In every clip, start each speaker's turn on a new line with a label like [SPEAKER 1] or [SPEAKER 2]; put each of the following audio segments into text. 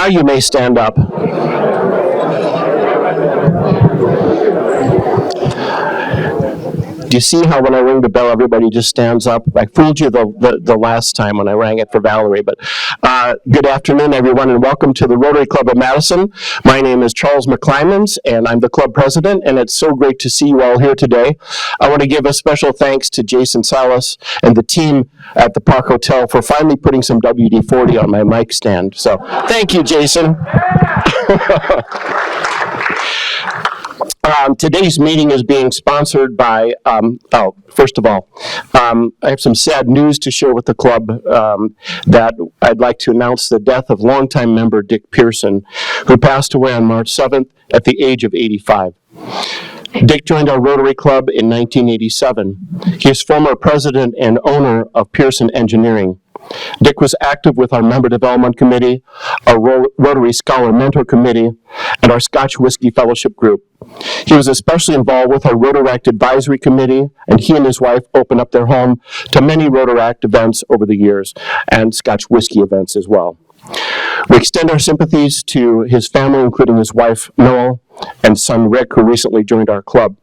[SPEAKER 1] Now you may stand up. Do you see how when I ring the bell, everybody just stands up? I fooled you the last time when I rang it for Valerie. But good afternoon, everyone, and welcome to the Rotary Club of Madison. My name is Charles McClymans, and I'm the club president, and it's so great to see you all here today. I want to give a special thanks to Jason Salas and the team at the Park Hotel for finally putting some WD-40 on my mic stand. So thank you, Jason. Today's meeting is being sponsored by, first of all, I have some sad news to share with the club that I'd like to announce the death of longtime member Dick Pearson, who passed away on March 7th at the age of 85. Dick joined our Rotary Club in 1987. He is former president and owner of Pearson Engineering. Dick was active with our Member Development Committee, our Rotary Scholar Mentor Committee, and our Scotch Whiskey Fellowship Group. He was especially involved with our Rotaract Advisory Committee, and he and his wife opened up their home to many Rotaract events over the years, and Scotch Whiskey events as well. We extend our sympathies to his family, including his wife, Noel, and son, Rick, who recently joined our club.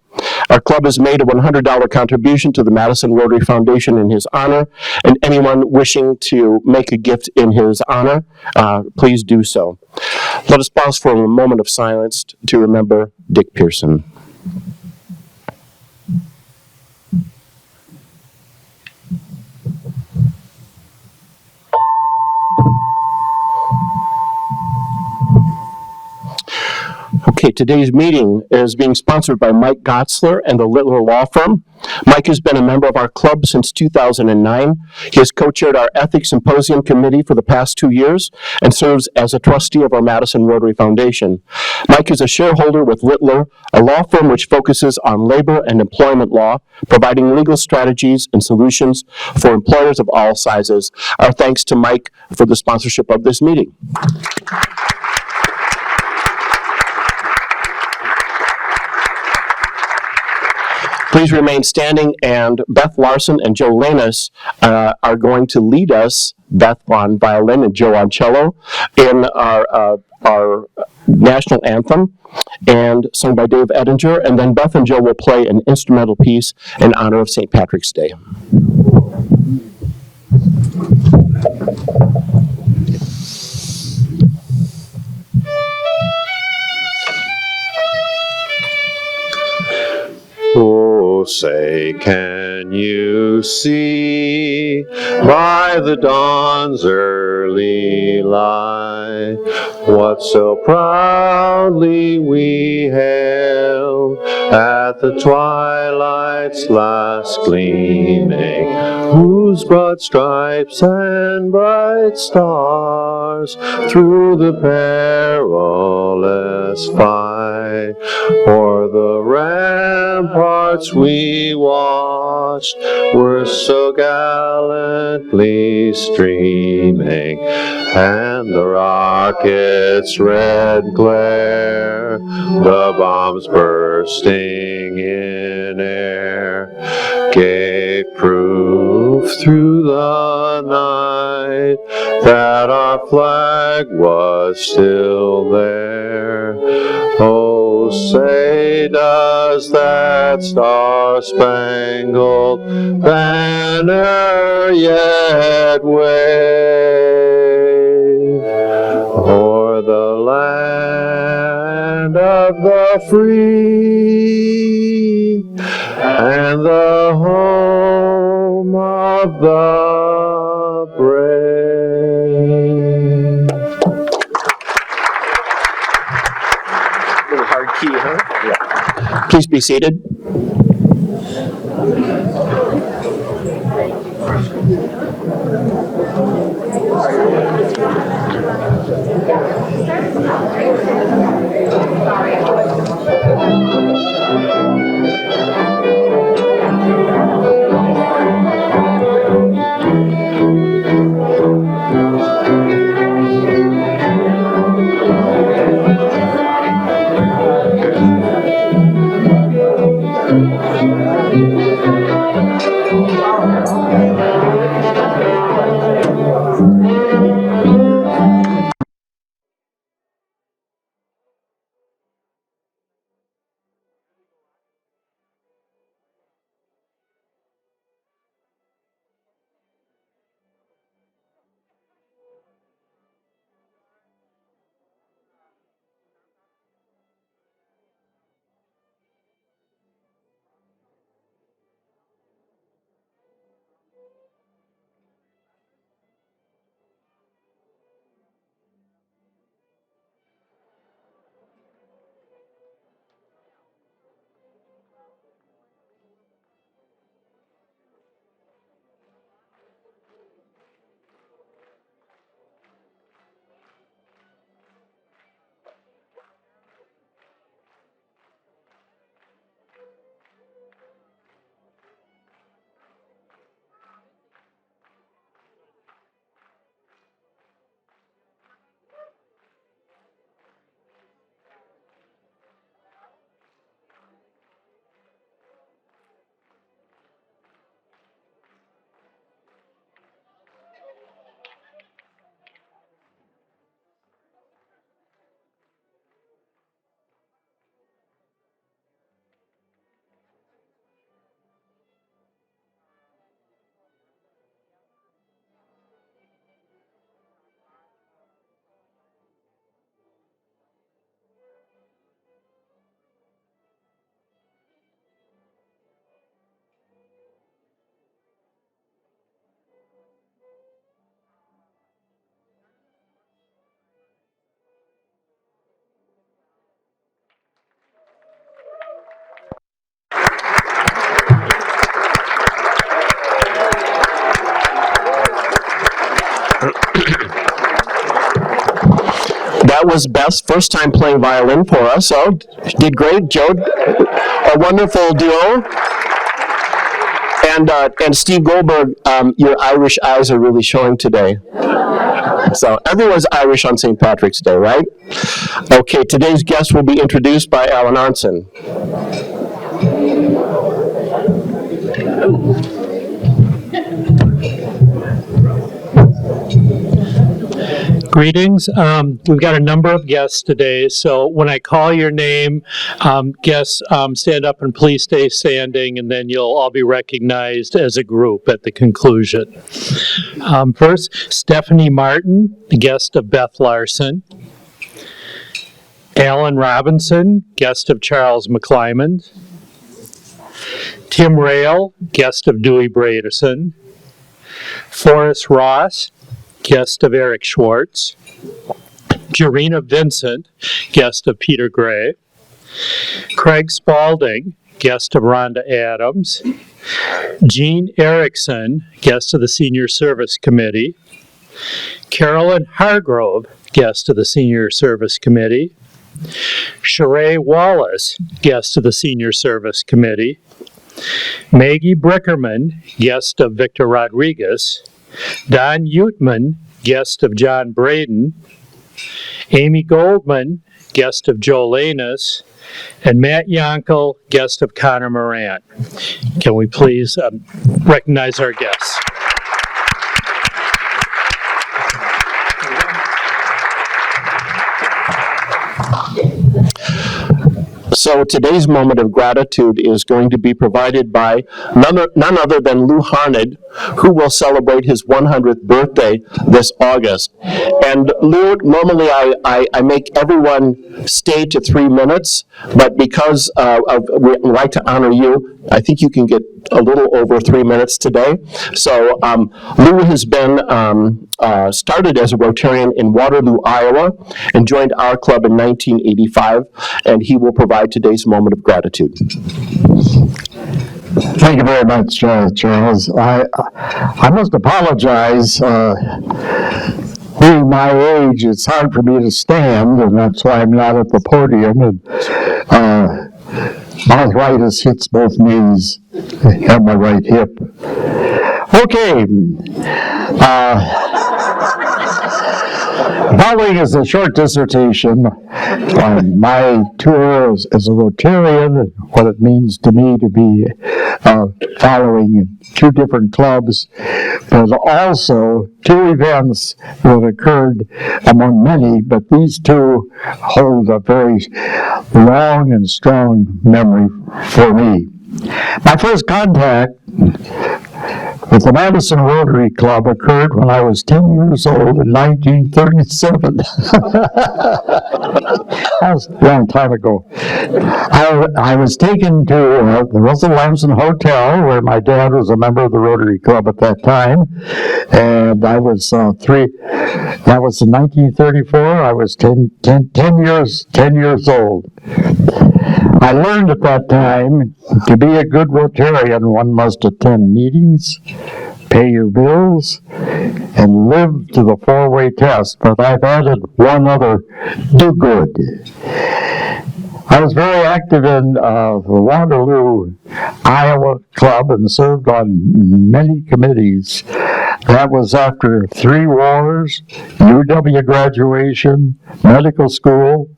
[SPEAKER 1] Our club has made a $100 contribution to the Madison Rotary Foundation in his honor, and anyone wishing to make a gift in his honor, please do so. Let us pause for a moment of silence to remember Dick Pearson. Okay, today's meeting is being sponsored by Mike Gotzler and the Littler Law Firm. Mike has been a member of our club since 2009. He has co-chaired our Ethics Symposium Committee for the past 2 years and serves as a trustee of our Madison Rotary Foundation. Mike is a shareholder with Littler, a law firm which focuses on labor and employment law, providing legal strategies and solutions for employers of all sizes. Our thanks to Mike for the sponsorship of this meeting. Please remain standing, and Beth Larson and Joe Lanus are going to lead us, Beth on violin and Joe on cello, in our national anthem, and sung by Dave Edinger, and then Beth and Joe will play an instrumental piece in honor of St. Patrick's Day.
[SPEAKER 2] Oh, say, can you see by the dawn's early light what so proudly we hailed at the twilight's last gleaming, whose broad stripes and bright stars through the perilous fight o'er the ramparts we watched were so gallantly streaming, and the rocket's red glare, the bombs bursting in air, gave proof through the night that our flag was still there. Oh, say does that star-spangled banner yet wave o'er the land of the free and the home of the brave?
[SPEAKER 1] A little hard key, huh? Yeah. Please be seated. That was Beth's first time playing violin for us, so did great. Joe, a wonderful duo. And Steve Goldberg, your Irish eyes are really showing today. So everyone's Irish on St. Patrick's Day, right? Okay, today's guest will be introduced by Alan Arnson.
[SPEAKER 3] Greetings. We've got a number of guests today, so when I call your name, guests stand up and please stay standing, and then you'll all be recognized as a group at the conclusion. First, Stephanie Martin, the guest of Beth Larson. Alan Robinson, guest of Charles McClymond. Tim Rail, guest of Dewey Braderson. Forrest Ross, guest of Eric Schwartz. Jarena Vincent, guest of Peter Gray. Craig Spalding, guest of Rhonda Adams. Jean Erickson, guest of the Senior Service Committee. Carolyn Hargrove, guest of the Senior Service Committee. Sheree Wallace, guest of the Senior Service Committee. Maggie Brickerman, guest of Victor Rodriguez. Don Utman, guest of John Braden. Amy Goldman, guest of Joe Lanus. And Matt Yonkel, guest of Connor Moran. Can we please recognize our guests?
[SPEAKER 1] So today's moment of gratitude is going to be provided by none other than Lou Harned, who will celebrate his 100th birthday this August. And Lou, normally I make everyone stay to 3 minutes, but because we like to honor you, I think you can get a little over 3 minutes today. So Lou has been started as a Rotarian in Waterloo, Iowa, and joined our club in 1985, and he will provide today's moment of gratitude.
[SPEAKER 4] Thank you very much, Charles. I must apologize. Being my age, it's hard for me to stand, and that's why I'm not at the podium. And arthritis hits both knees and my right hip. Okay. Following is a short dissertation on my tour as a Rotarian and what it means to me to be following 2 different clubs, but also 2 events that occurred among many, but these 2 hold a very long and strong memory for me. My first contact with the Madison Rotary Club occurred when I was 10 years old in 1937. That was a long time ago. I was taken to the Russell Lamson Hotel, where my dad was a member of the Rotary Club at that time, and I was that was in 1934. I was 10 years old. I learned at that time to be a good Rotarian, one must attend meetings, pay your bills, and live to the 4-way test. But I've added one other, do good. I was very active in the Waterloo, Iowa Club and served on many committees. That was after 3 wars, UW graduation, medical school,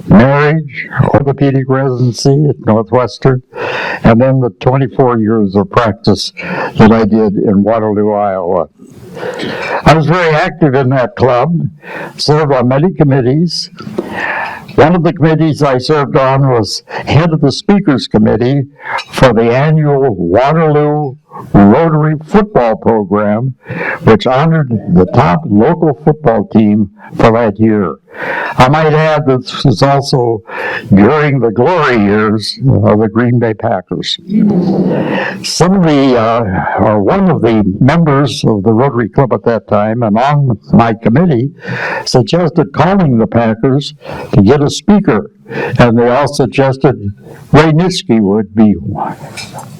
[SPEAKER 4] marriage, orthopedic residency at Northwestern, and then the 24 years of practice that I did in Waterloo, Iowa. I was very active in that club, served on many committees. One of the committees I served on was head of the Speakers Committee for the annual Waterloo Rotary football program, which honored the top local football team for that year. I might add that this was also during the glory years of the Green Bay Packers. Some of the, or one of the members of the Rotary Club at that time, and on my committee, suggested calling the Packers to get a speaker, and they all suggested Ray Nitschke would be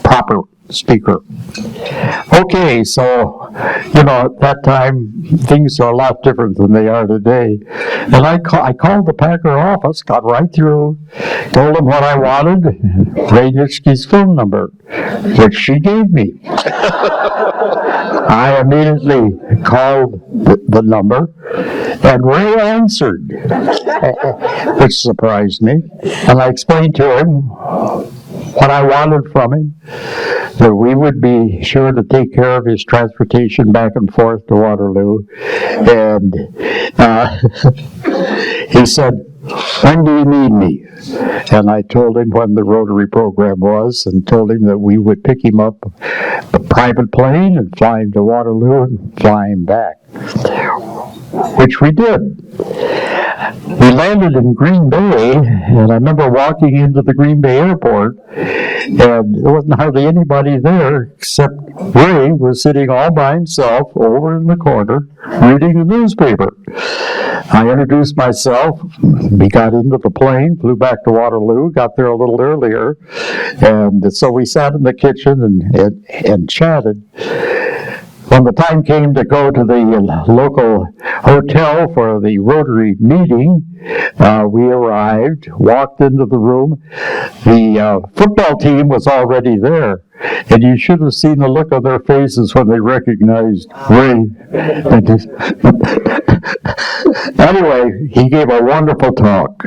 [SPEAKER 4] proper. speaker. Okay, so, at that time, things are a lot different than they are today. And I called the Packer office, got right through, told them what I wanted, Ray Nitschke's phone number, which she gave me. I immediately called the number, and Ray answered, which surprised me. And I explained to him what I wanted from him, that we would be sure to take care of his transportation back and forth to Waterloo. And he said, "When do you need me?" And I told him when the Rotary program was, and told him that we would pick him up a private plane and fly him to Waterloo and fly him back, which we did. We landed in Green Bay, and I remember walking into the Green Bay airport, and there wasn't hardly anybody there except Ray was sitting all by himself over in the corner reading the newspaper. I introduced myself. We got into the plane, flew back to Waterloo, got there a little earlier, and so we sat in the kitchen and chatted. When the time came to go to the local hotel for the Rotary meeting, we arrived, walked into the room. The football team was already there, and you should have seen the look on their faces when they recognized Ray. Anyway, he gave a wonderful talk,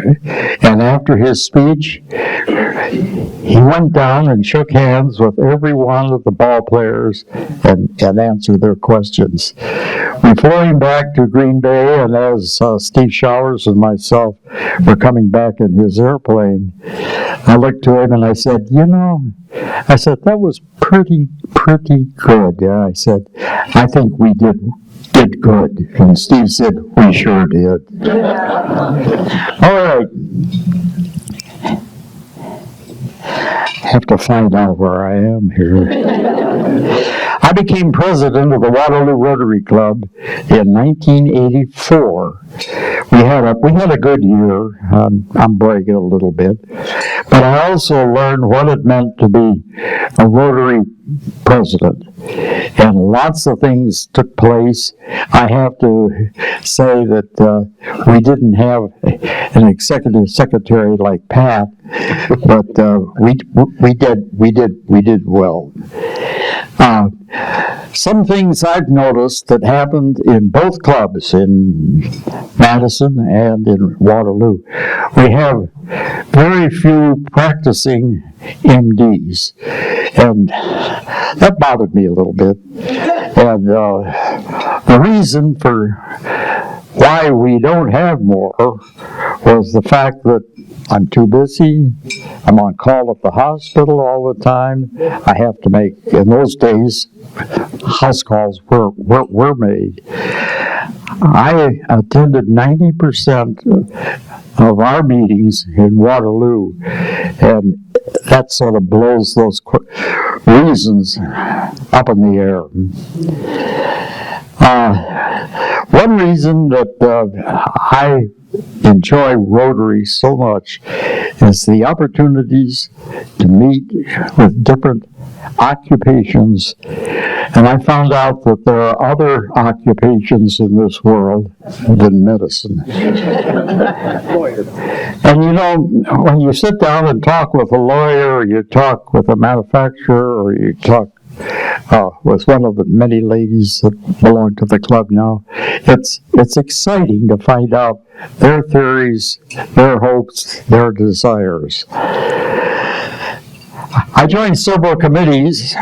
[SPEAKER 4] and after his speech, he went down and shook hands with every one of the ball players and answered their questions. We flew him back to Green Bay, and as Steve Showers and myself were coming back in his airplane, I looked to him and I said, that was pretty good. Yeah, I said, I think we did good. And Steve said, we sure did. All right. Have to find out where I am here. I became president of the Waterloo Rotary Club in 1984. We had a good year. I'm bragging a little bit, but I also learned what it meant to be a Rotary president, and lots of things took place. I have to say that we didn't have an executive secretary like Pat, but we did well. Some things I've noticed that happened in both clubs, in Madison and in Waterloo. We have very few practicing MDs, and that bothered me a little bit. And the reason for why we don't have more was the fact that I'm too busy. I'm on call at the hospital all the time. I have to make, in those days, house calls were made. I attended 90% of our meetings in Waterloo, and that sort of blows those reasons up in the air. One reason that I enjoy Rotary so much is the opportunities to meet with different occupations, and I found out that there are other occupations in this world than medicine. And when you sit down and talk with a lawyer, or you talk with a manufacturer, or you talk with one of the many ladies that belong to the club now, it's exciting to find out their theories, their hopes, their desires. I joined several committees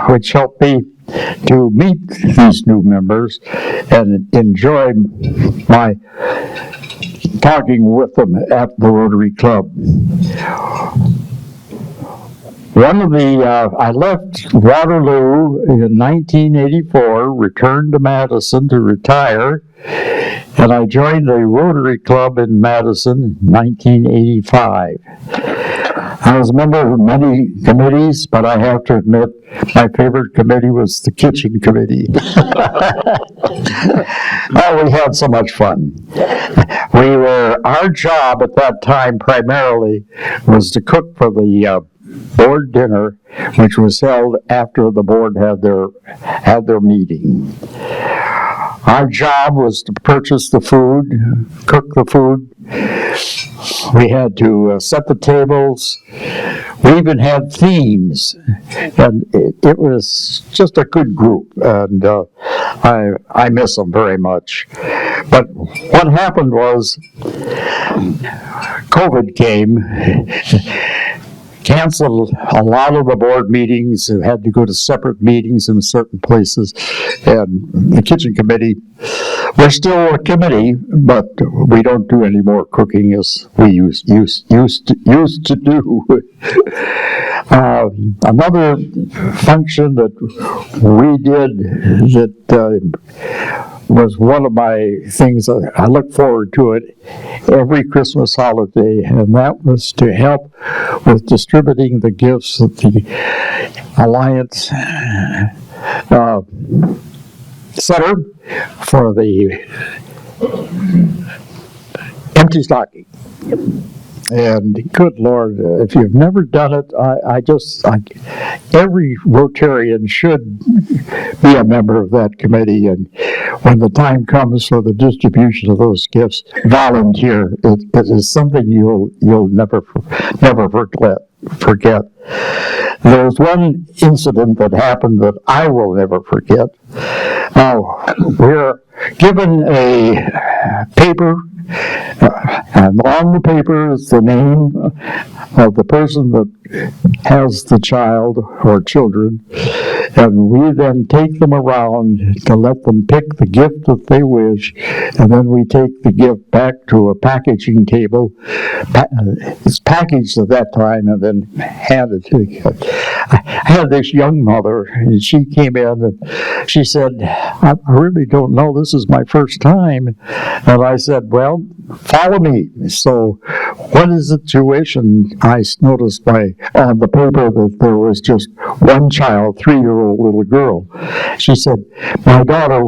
[SPEAKER 4] which helped me to meet these new members and enjoy my talking with them at the Rotary Club. I left Waterloo in 1984, returned to Madison to retire, and I joined the Rotary Club in Madison in 1985. I was a member of many committees, but I have to admit my favorite committee was the kitchen committee. Oh, we had so much fun. Our job at that time primarily was to cook for the board dinner, which was held after the board had their meeting. Our job was to purchase the food, cook the food. We had to set the tables. We even had themes, and it was just a good group, and I miss them very much. But what happened was COVID came, canceled a lot of the board meetings, had to go to separate meetings in certain places, and the kitchen committee, we're still a committee, but we don't do any more cooking as we used to do. Another function that we did that was one of my things, I look forward to it every Christmas holiday, and that was to help with distributing the gifts at the Alliance Center for the empty stocking. And good Lord, if you've never done it, every Rotarian should be a member of that committee. And when the time comes for the distribution of those gifts, volunteer. It is something you'll never forget. There was one incident that happened that I will never forget. We're given a paper, and on the paper is the name of the person that has the child or children, and we then take them around to let them pick the gift that they wish, and then we take the gift back to a packaging table. It's packaged at that time and then handed to the kid. I had this young mother, and she came in and she said, I really don't know, this is my first time. And I said, well, follow me. So what is the situation? I noticed on the paper that there was just one child, 3-year-old little girl. She said, my daughter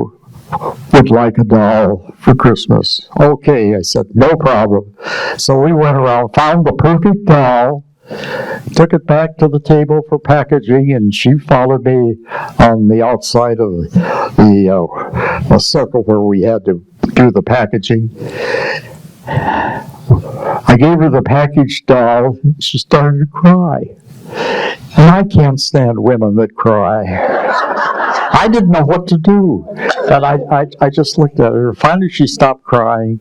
[SPEAKER 4] would like a doll for Christmas. Okay, I said, no problem. So we went around, found the perfect doll, took it back to the table for packaging, and she followed me on the outside of the circle where we had to do the packaging. I gave her the packaged doll. She started to cry. And I can't stand women that cry. I didn't know what to do. And I just looked at her. Finally, she stopped crying.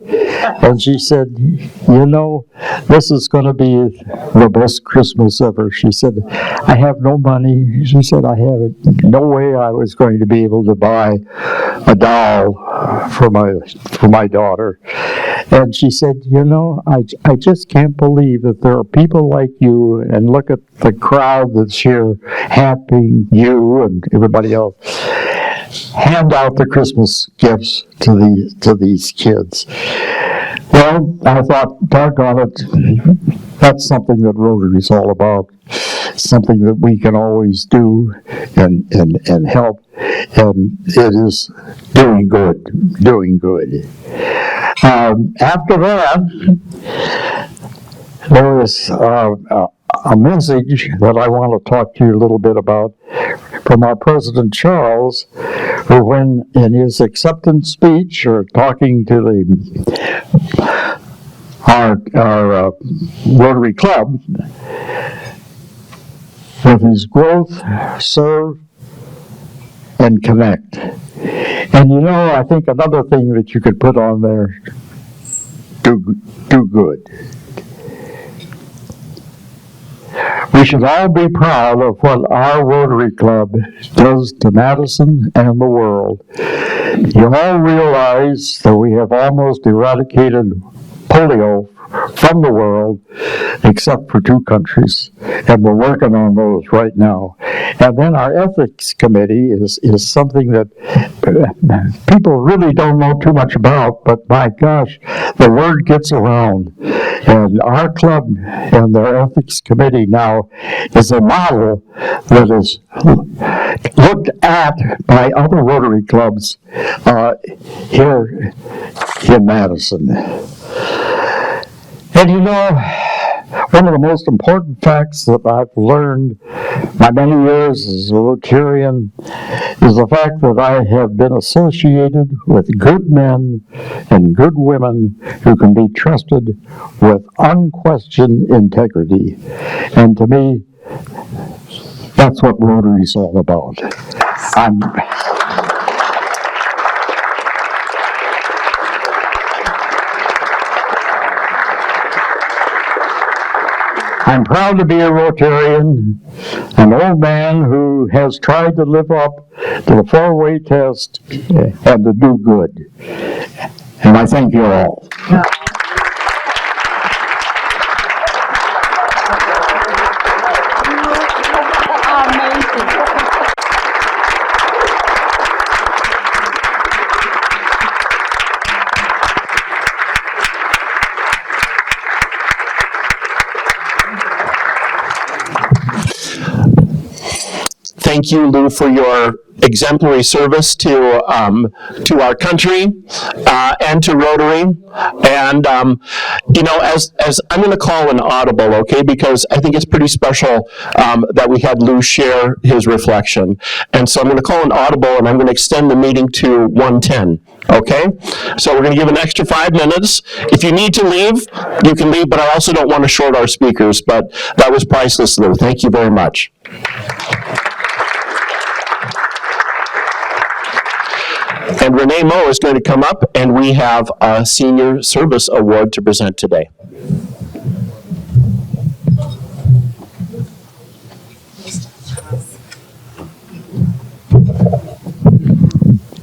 [SPEAKER 4] And she said, you know, this is going to be the best Christmas ever. She said, I have no money. She said, I have no way I was going to be able to buy a doll for my daughter. And she said, you know, I just can't believe that there are people like you, and look at the crowd that's here, happy, you and everybody else, hand out the Christmas gifts to these kids. Well, I thought, doggone it, that's something that Rotary's all about, something that we can always do and help, and it is doing good. After that, there was a message that I want to talk to you a little bit about from our President Charles, who, when in his acceptance speech or talking to our Rotary Club, with his growth, serve, and connect. And you know, I think another thing that you could put on there, do good. We should all be proud of what our Rotary Club does to Madison and the world. You all realize that we have almost eradicated polio from the world, except for 2 countries, and we're working on those right now. And then our ethics committee is something that people really don't know too much about, but my gosh, the word gets around. And our club and their ethics committee now is a model that is looked at by other Rotary clubs here in Madison. And you know, one of the most important facts that I've learned my many years as a Rotarian is the fact that I have been associated with good men and good women who can be trusted with unquestioned integrity. And to me, that's what Rotary is all about. I'm proud to be a Rotarian, an old man who has tried to live up to the four-way test and to do good. And I thank you all.
[SPEAKER 1] Thank you, Lou, for your exemplary service to our country and to Rotary. And as I'm going to call an audible, okay, because I think it's pretty special that we had Lou share his reflection. And so I'm going to call an audible, and I'm going to extend the meeting to 1:10. Okay, so we're going to give an extra 5 minutes. If you need to leave, you can leave, but I also don't want to short our speakers. But that was priceless, Lou. Thank you very much. And Renee Moe is going to come up, and we have a Senior Service Award to present today.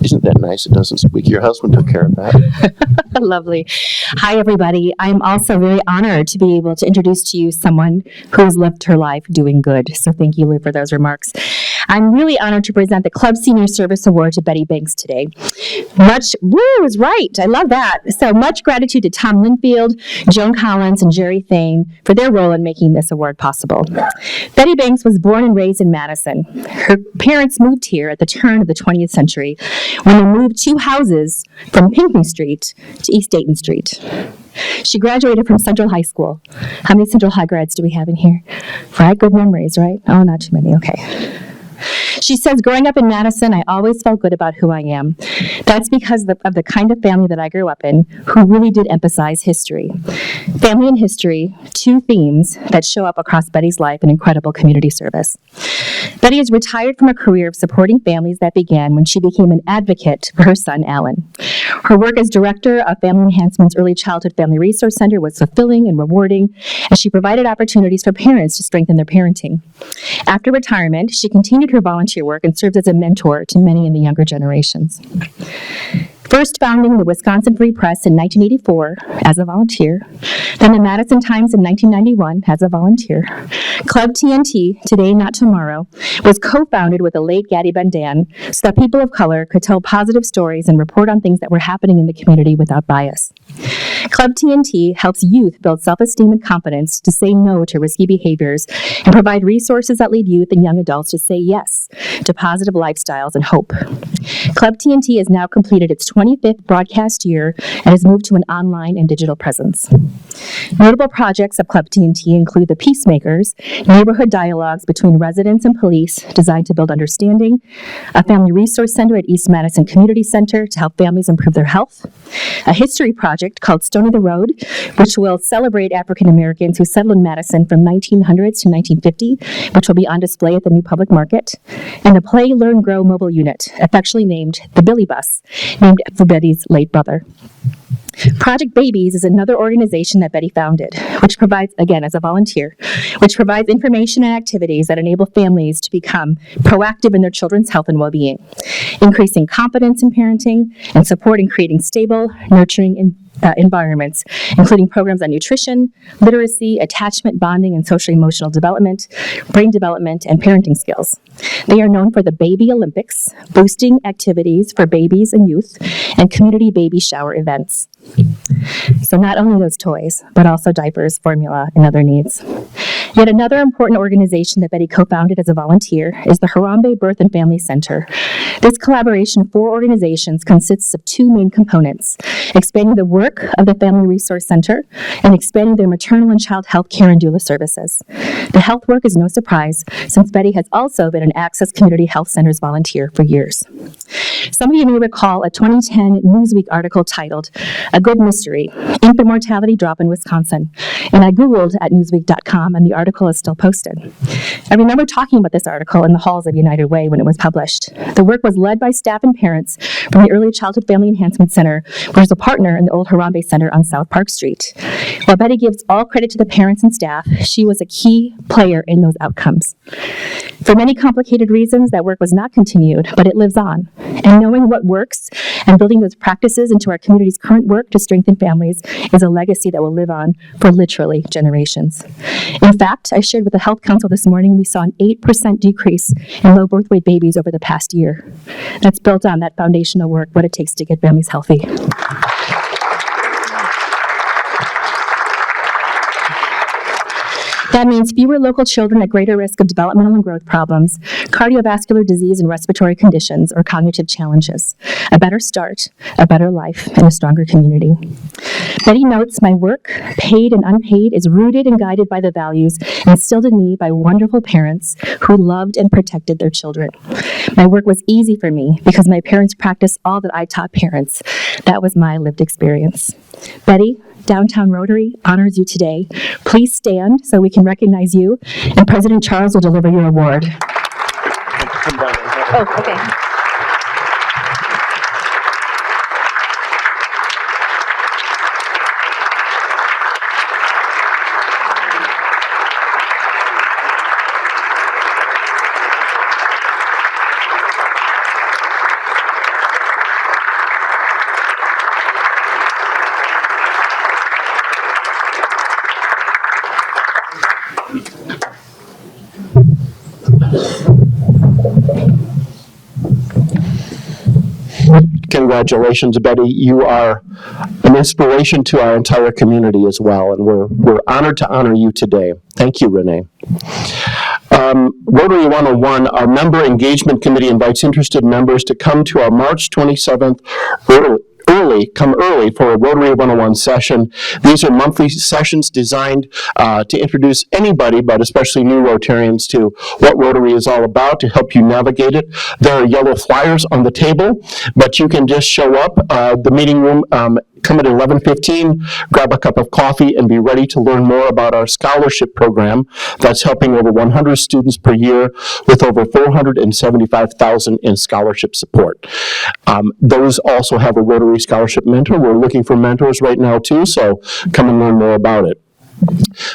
[SPEAKER 1] Isn't that nice? It doesn't squeak. Your husband took care of that.
[SPEAKER 5] Lovely. Hi, everybody. I'm also very honored to be able to introduce to you someone who has lived her life doing good. So thank you, Lou, for those remarks. I'm really honored to present the Club Senior Service Award to Betty Banks today. Was right. I love that. So much gratitude to Tom Linfield, Joan Collins, and Jerry Thane for their role in making this award possible. Betty Banks was born and raised in Madison. Her parents moved here at the turn of the 20th century when they moved 2 houses from Pinckney Street to East Dayton Street. She graduated from Central High School. How many Central High grads do we have in here? Right? Good memories, right? Oh, not too many. Okay. She says, growing up in Madison, I always felt good about who I am. That's because of the kind of family that I grew up in, who really did emphasize history. Family and history, 2 themes that show up across Betty's life in incredible community service. Betty is retired from a career of supporting families that began when she became an advocate for her son, Alan. Her work as director of Family Enhancement's Early Childhood Family Resource Center was fulfilling and rewarding, as she provided opportunities for parents to strengthen their parenting. After retirement, she continued her volunteer work and served as a mentor to many in the younger generations. First founding the Wisconsin Free Press in 1984 as a volunteer, then the Madison Times in 1991 as a volunteer. Club TNT, Today Not Tomorrow, was co-founded with the late Gaddy Bendan so that people of color could tell positive stories and report on things that were happening in the community without bias. Club TNT helps youth build self-esteem and confidence to say no to risky behaviors and provide resources that lead youth and young adults to say yes to positive lifestyles and hope. Club TNT has now completed its 25th broadcast year and has moved to an online and digital presence. Notable projects of Club TNT include the Peacemakers, neighborhood dialogues between residents and police designed to build understanding, a family resource center at East Madison Community Center to help families improve their health, a history project called Stone of the Road, which will celebrate African Americans who settled in Madison from 1900s to 1950, which will be on display at the new public market, and a Play, Learn, Grow mobile unit, affectionately named the Billy Bus, named for Betty's late brother. Project Babies is another organization that Betty founded, which provides, again as a volunteer, which provides information and activities that enable families to become proactive in their children's health and well-being, increasing confidence in parenting and supporting creating stable, nurturing environments, including programs on nutrition, literacy, attachment, bonding, and social-emotional development, brain development, and parenting skills. They are known for the Baby Olympics, boosting activities for babies and youth, and community baby shower events. So not only those toys, but also diapers, formula, and other needs. Yet another important organization that Betty co-founded as a volunteer is the Harambe Birth and Family Center. This collaboration for organizations consists of two main components: expanding the work of the Family Resource Center and expanding their maternal and child health care and doula services. The health work is no surprise, since Betty has also been an Access Community Health Center's volunteer for years. Some of you may recall a 2010 Newsweek article titled, "A Good Mystery, Infant Mortality Drop in Wisconsin," and I Googled at newsweek.com, and the article is still posted. I remember talking about this article in the halls of United Way when it was published. The work was led by staff and parents from the Early Childhood Family Enhancement Center, which is a partner in the old Harambe Center on South Park Street. While Betty gives all credit to the parents and staff, she was a key player in those outcomes. For many complicated reasons, that work was not continued, but it lives on. And knowing what works and building those practices into our community's current work to strengthen families is a legacy that will live on for literally generations. In fact, I shared with the Health Council this morning, we saw an 8% decrease in low birth weight babies over the past year. That's built on that foundational work, what it takes to get families healthy. That means fewer local children at greater risk of developmental and growth problems, cardiovascular disease and respiratory conditions, or cognitive challenges. A better start, a better life, and a stronger community. Betty notes, my work, paid and unpaid, is rooted and guided by the values instilled in me by wonderful parents who loved and protected their children. My work was easy for me because my parents practiced all that I taught parents. That was my lived experience. Betty, Downtown Rotary honors you today. Please stand so we can recognize you, and President Charles will deliver your award. Oh, okay.
[SPEAKER 1] Congratulations, Betty. You are an inspiration to our entire community as well, and we're honored to honor you today. Thank you, Renee. Rotary 101, our Member Engagement Committee invites interested members to come to our March 27th come early for a Rotary 101 session. These are monthly sessions designed to introduce anybody, but especially new Rotarians, to what Rotary is all about, to help you navigate it. There are yellow flyers on the table, but you can just show up. The meeting room, come at 11:15, grab a cup of coffee, and be ready to learn more about our scholarship program that's helping over 100 students per year with over $475,000 in scholarship support. Those also have a Rotary Scholarship Mentor. We're looking for mentors right now too, so come and learn more about it.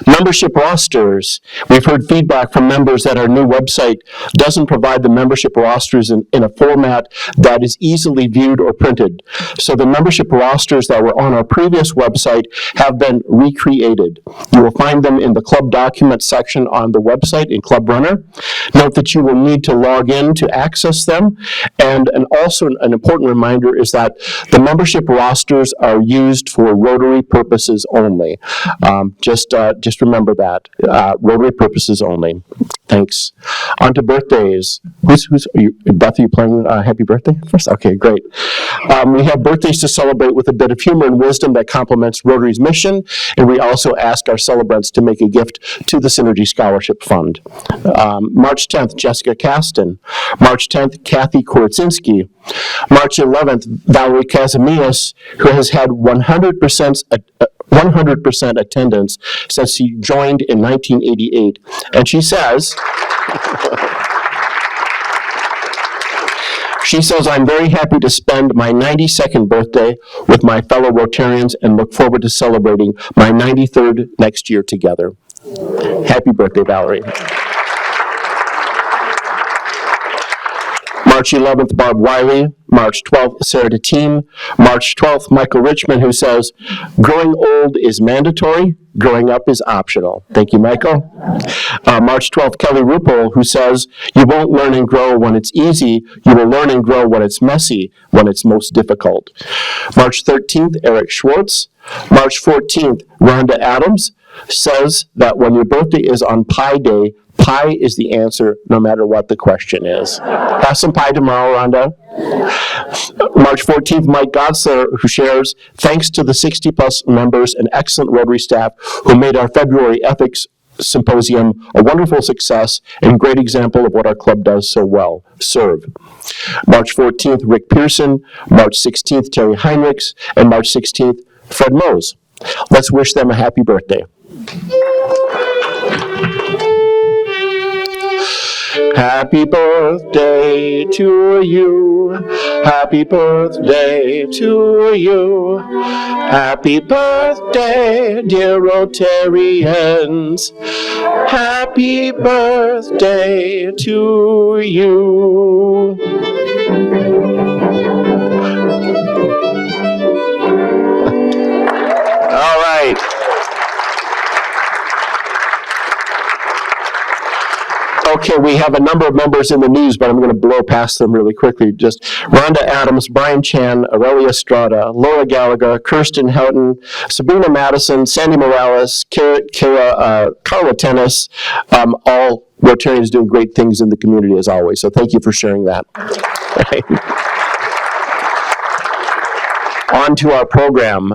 [SPEAKER 1] Membership rosters. We've heard feedback from members that our new website doesn't provide the membership rosters in a format that is easily viewed or printed. So the membership rosters that were on our previous website have been recreated. You will find them in the club document section on the website in Club Runner. Note that you will need to log in to access them. And also an important reminder is that the membership rosters are used for Rotary purposes only. Just remember that. Rotary purposes only. Thanks. On to birthdays. Beth, are you playing happy birthday first? Okay, great. We have birthdays to celebrate with a bit of humor and wisdom that complements Rotary's mission, and we also ask our celebrants to make a gift to the Synergy Scholarship Fund. March 10th, Jessica Kasten. March 10th, Kathy Korczynski. March 11th, Valerie Kazimias, who has had 100% attendance since she joined in 1988. And she says, I'm very happy to spend my 92nd birthday with my fellow Rotarians and look forward to celebrating my 93rd next year together. Happy birthday, Valerie. March 11th, Barb Wiley. March 12th, Sarah DeTeam. March 12th, Michael Richmond, who says, growing old is mandatory, growing up is optional. Thank you, Michael. March 12th, Kelly Ruppel, who says, you won't learn and grow when it's easy, you will learn and grow when it's messy, when it's most difficult. March 13th, Eric Schwartz. March 14th, Rhonda Adams says that when your birthday is on Pi Day Pie is the answer no matter what the question is. Have some pie tomorrow, Rhonda. March 14th, Mike Godsler, who shares, thanks to the 60-plus members and excellent Rotary staff who made our February Ethics Symposium a wonderful success and great example of what our club does so well, serve. March 14th, Rick Pearson. March 16th, Terry Heinrichs. And March 16th, Fred Mose. Let's wish them a happy birthday. Happy birthday to you. Happy birthday to you. Happy birthday, dear Rotarians. Happy birthday to you. All right. Okay, we have a number of members in the news, but I'm going to blow past them really quickly. Just Rhonda Adams, Brian Chan, Aurelia Estrada, Laura Gallagher, Kirsten Houghton, Sabrina Madison, Sandy Morales, Carla Tennis, all Rotarians doing great things in the community as always. So thank you for sharing that. On to our program.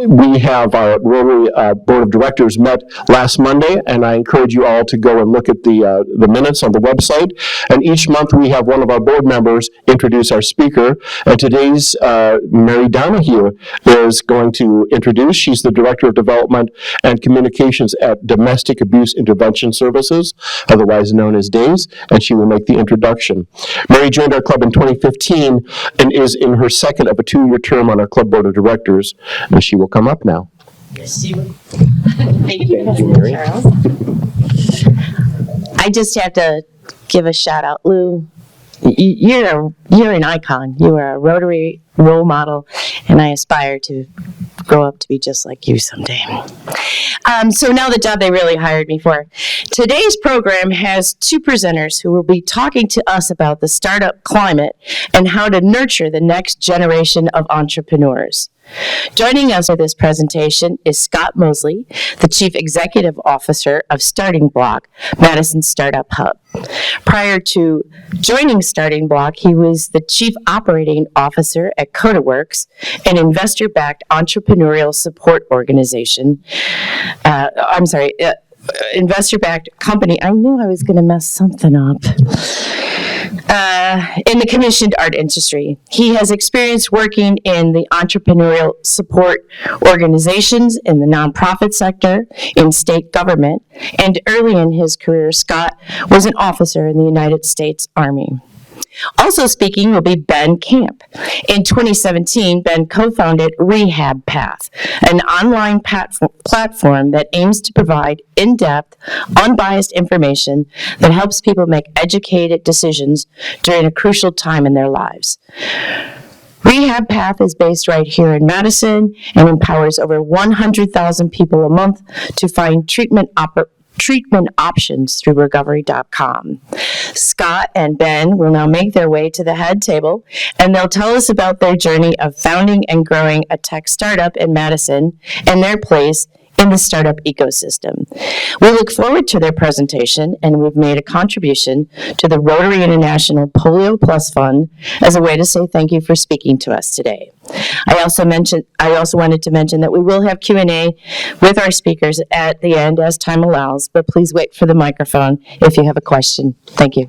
[SPEAKER 1] We have our Rotary Board of Directors met last Monday, and I encourage you all to go and look at the minutes on the website. And each month we have one of our board members introduce our speaker. And today's Mary Donahue is going to introduce. She's the Director of Development and Communications at Domestic Abuse Intervention Services, otherwise known as DAYS, and she will make the introduction. Mary joined our club in 2015 and is in her second of a 2-year term on our club board of directors, and she will come up now.
[SPEAKER 6] Yes, she will. Thank you, Charles. I just have to give a shout out, Lou. You're an icon. You are a Rotary role model, and I aspire to grow up to be just like you someday. So now the job they really hired me for. Today's program has 2 presenters who will be talking to us about the startup climate and how to nurture the next generation of entrepreneurs. Joining us for this presentation is Scott Mosley, the Chief Executive Officer of StartingBlock, Madison Startup Hub. Prior to joining StartingBlock, he was the Chief Operating Officer at CodaWorks, an investor-backed entrepreneurial support organization. Investor-backed company. I knew I was going to mess something up. In the commissioned art industry. He has experience working in the entrepreneurial support organizations, in the nonprofit sector, in state government, and early in his career, Scott was an officer in the United States Army. Also speaking will be Ben Camp. In 2017, Ben co-founded RehabPath, an online platform that aims to provide in-depth, unbiased information that helps people make educated decisions during a crucial time in their lives. RehabPath is based right here in Madison and empowers over 100,000 people a month to find treatment options through recovery.com. Scott and Ben will now make their way to the head table, and they'll tell us about their journey of founding and growing a tech startup in Madison and their place in the startup ecosystem. We look forward to their presentation, and we've made a contribution to the Rotary International Polio Plus Fund as a way to say thank you for speaking to us today. I also wanted to mention that we will have Q&A with our speakers at the end as time allows, but please wait for the microphone if you have a question. Thank you.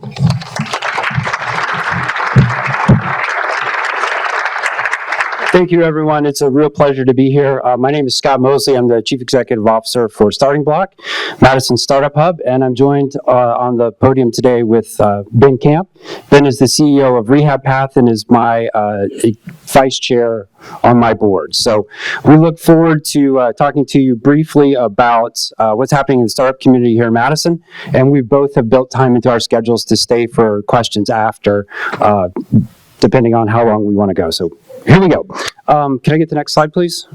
[SPEAKER 7] Thank you, everyone. It's a real pleasure to be here. My name is Scott Mosley. I'm the Chief Executive Officer for StartingBlock, Madison Startup Hub, and I'm joined on the podium today with Ben Camp. Ben is the CEO of RehabPath and is my vice chair on my board. So we look forward to talking to you briefly about what's happening in the startup community here in Madison, and we both have built time into our schedules to stay for questions after, depending on how long we want to go. So here we go. Can I get the next slide, please?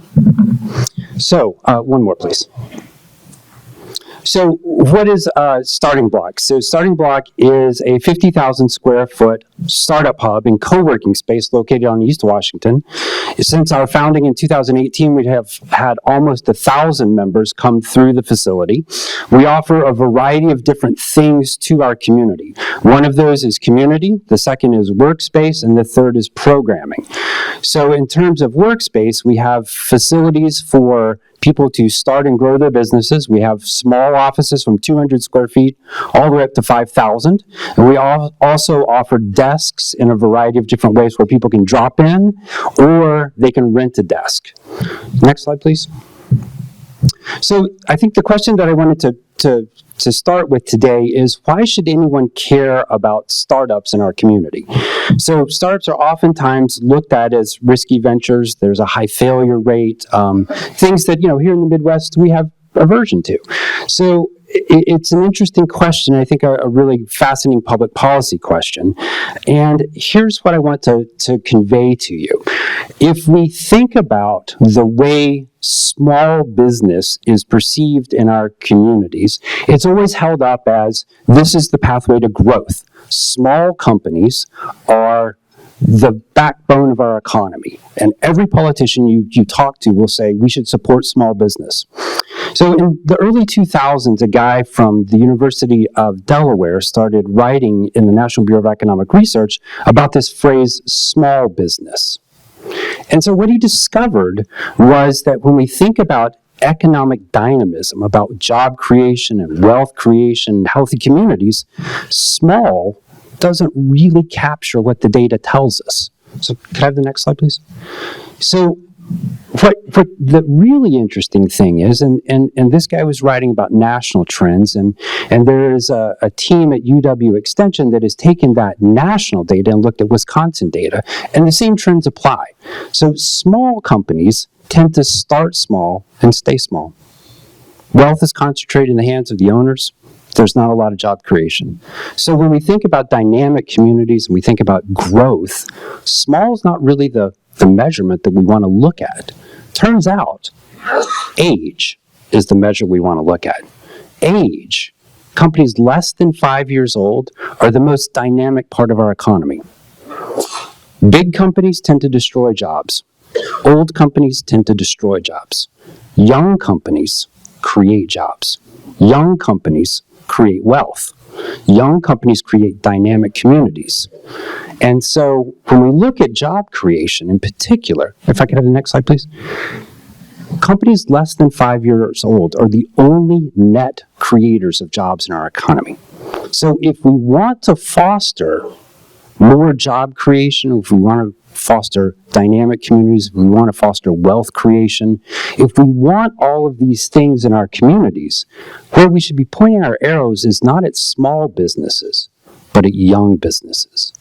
[SPEAKER 7] So, one more, please. So what is StartingBlock? So StartingBlock is a 50,000 square foot startup hub and co-working space located on East Washington. Since our founding in 2018, we have had almost 1,000 members come through the facility. We offer a variety of different things to our community. One of those is community, the second is workspace, and the third is programming. So in terms of workspace, we have facilities for people to start and grow their businesses. We have small offices from 200 square feet all the way up to 5,000. And we also offer desks in a variety of different ways where people can drop in or they can rent a desk. Next slide, please. So I think the question that I wanted to start with today is, why should anyone care about startups in our community? So startups are oftentimes looked at as risky ventures. There's a high failure rate, things that, here in the Midwest we have aversion to. So it's an interesting question, I think a really fascinating public policy question. And here's what I want to convey to you. If we think about the way small business is perceived in our communities, it's always held up as this is the pathway to growth. Small companies are the backbone of our economy. And every politician you talk to will say we should support small business. So in the early 2000s, a guy from the University of Delaware started writing in the National Bureau of Economic Research about this phrase, small business. And so what he discovered was that when we think about economic dynamism, about job creation and wealth creation, healthy communities, small doesn't really capture what the data tells us. So can I have the next slide, please? So what the really interesting thing is, and this guy was writing about national trends, and there is a team at UW Extension that has taken that national data and looked at Wisconsin data, and the same trends apply. So small companies tend to start small and stay small. Wealth is concentrated in the hands of the owners. There's not a lot of job creation. So when we think about dynamic communities and we think about growth, small is not really the measurement that we want to look at. Turns out, age is the measure we want to look at. Age, companies less than 5 years old are the most dynamic part of our economy. Big companies tend to destroy jobs. Old companies tend to destroy jobs. Young companies create jobs. Young companies create wealth. Young companies create dynamic communities. And so when we look at job creation in particular, if I could have the next slide, please. Companies less than 5 years old are the only net creators of jobs in our economy. So if we want to foster more job creation, if we want to foster dynamic communities, if we want to foster wealth creation, if we want all of these things in our communities, where we should be pointing our arrows is not at small businesses, but at young businesses.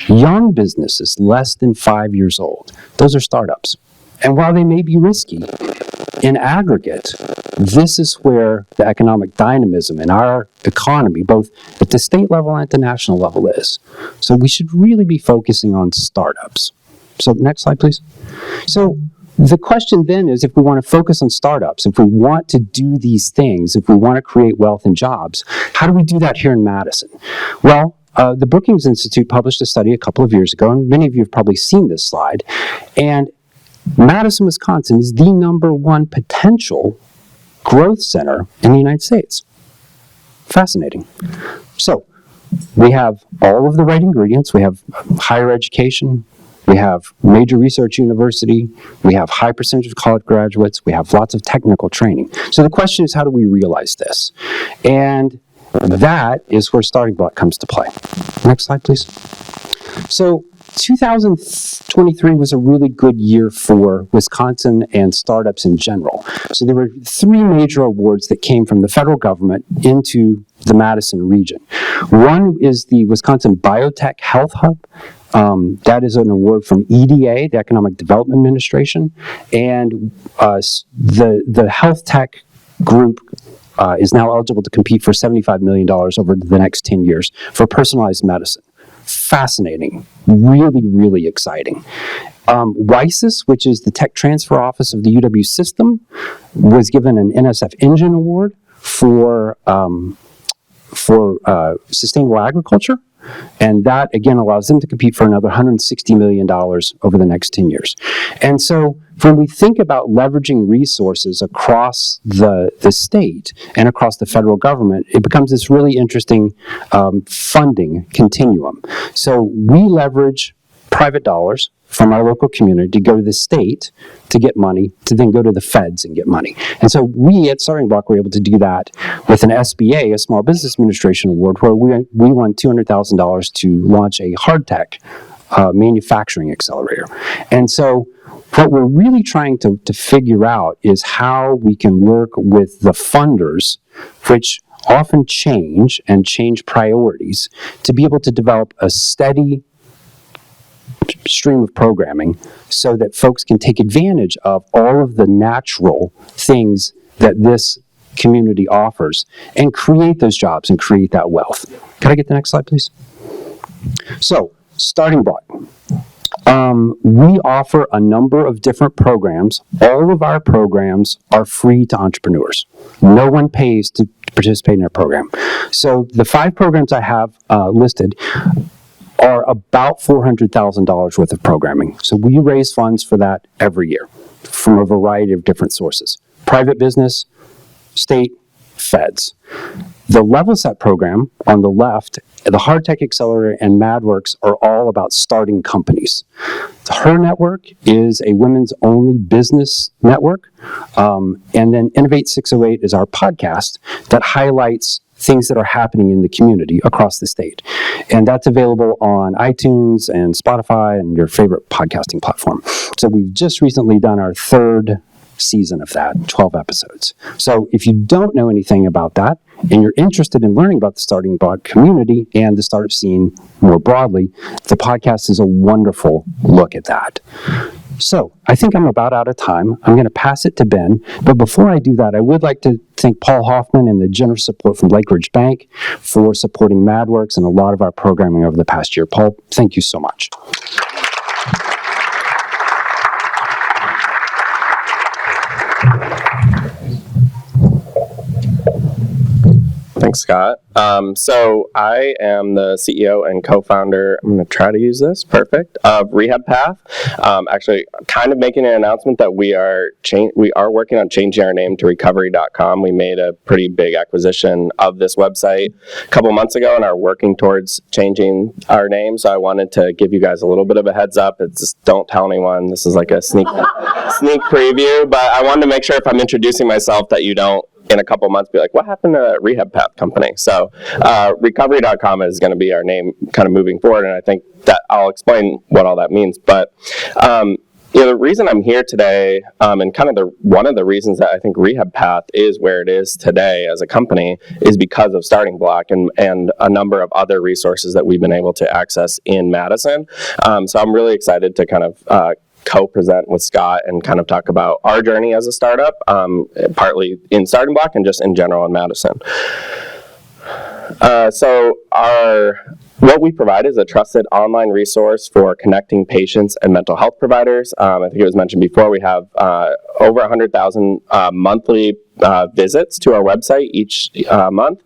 [SPEAKER 7] Young businesses less than 5 years old, those are startups. And while they may be risky, in aggregate, this is where the economic dynamism in our economy, both at the state level and at the national level, is. So we should really be focusing on startups. So next slide, please. So the question then is, if we want to focus on startups, if we want to do these things, if we want to create wealth and jobs, how do we do that here in Madison? Well, the Brookings Institute published a study a couple of years ago, and many of you have probably seen this slide, and Madison, Wisconsin is the #1 potential growth center in the United States. Fascinating. So we have all of the right ingredients. We have higher education. We have major research university. We have high percentage of college graduates. We have lots of technical training. So the question is, how do we realize this? And that is where StartingBlock comes to play. Next slide, please. So 2023 was a really good year for Wisconsin and startups in general. So there were 3 major awards that came from the federal government into the Madison region. One is the Wisconsin Biotech Health Hub. That is an award from EDA, the Economic Development Administration, and the health tech group is now eligible to compete for $75 million over the next 10 years for personalized medicine. Fascinating, really, really exciting. WISIS, which is the Tech Transfer Office of the UW system, was given an NSF Engine Award for sustainable agriculture. And that, again, allows them to compete for another $160 million over the next 10 years. And so when we think about leveraging resources across the state and across the federal government, it becomes this really interesting funding continuum. So we leverage private dollars from our local community to go to the state to get money, to then go to the feds and get money. And so we at StartingBlock were able to do that with an SBA, a Small Business Administration Award, where we won $200,000 to launch a hard tech manufacturing accelerator. And so what we're really trying to figure out is how we can work with the funders, which often change priorities, to be able to develop a steady stream of programming so that folks can take advantage of all of the natural things that this community offers and create those jobs and create that wealth. Can I get the next slide, please? So, StartingBlock. We offer a number of different programs. All of our programs are free to entrepreneurs. No one pays to participate in our program. So the 5 programs I have listed are about $400,000 worth of programming. So we raise funds for that every year from a variety of different sources. Private business, state, feds. The Level Set program on the left, the Hard Tech Accelerator and MadWorks are all about starting companies. Her network is a women's only business network. And then Innovate 608 is our podcast that highlights things that are happening in the community across the state. And that's available on iTunes and Spotify and your favorite podcasting platform. So we've just recently done our 3rd season of that, 12 episodes. So if you don't know anything about that and you're interested in learning about the StartingBlock community and the startup scene more broadly, the podcast is a wonderful look at that. So I think I'm about out of time. I'm going to pass it to Ben. But before I do that, I would like to thank Paul Hoffman and the generous support from Lake Ridge Bank for supporting MadWorks and a lot of our programming over the past year. Paul, thank you so much.
[SPEAKER 2] Thanks, Scott. So I am the CEO and co-founder, I'm going to try to use this, perfect, of RehabPath. Actually, kind of making an announcement that we are working on changing our name to recovery.com. We made a pretty big acquisition of this website a couple months ago and are working towards changing our name. So I wanted to give you guys a little bit of a heads up. It's just, don't tell anyone. This is like a sneak preview, but I wanted to make sure if I'm introducing myself that you don't in a couple months be like, what happened to RehabPath company? So recovery.com is going to be our name kind of moving forward, and I think that I'll explain what all that means. But the reason I'm here today, and kind of one of the reasons that I think RehabPath is where it is today as a company is because of StartingBlock and a number of other resources that we've been able to access in Madison. So I'm really excited to kind of co-present with Scott and kind of talk about our journey as a startup, partly in StartingBlock and just in general in Madison. What we provide is a trusted online resource for connecting patients and mental health providers. I think it was mentioned before, we have over 100,000 monthly visits to our website each month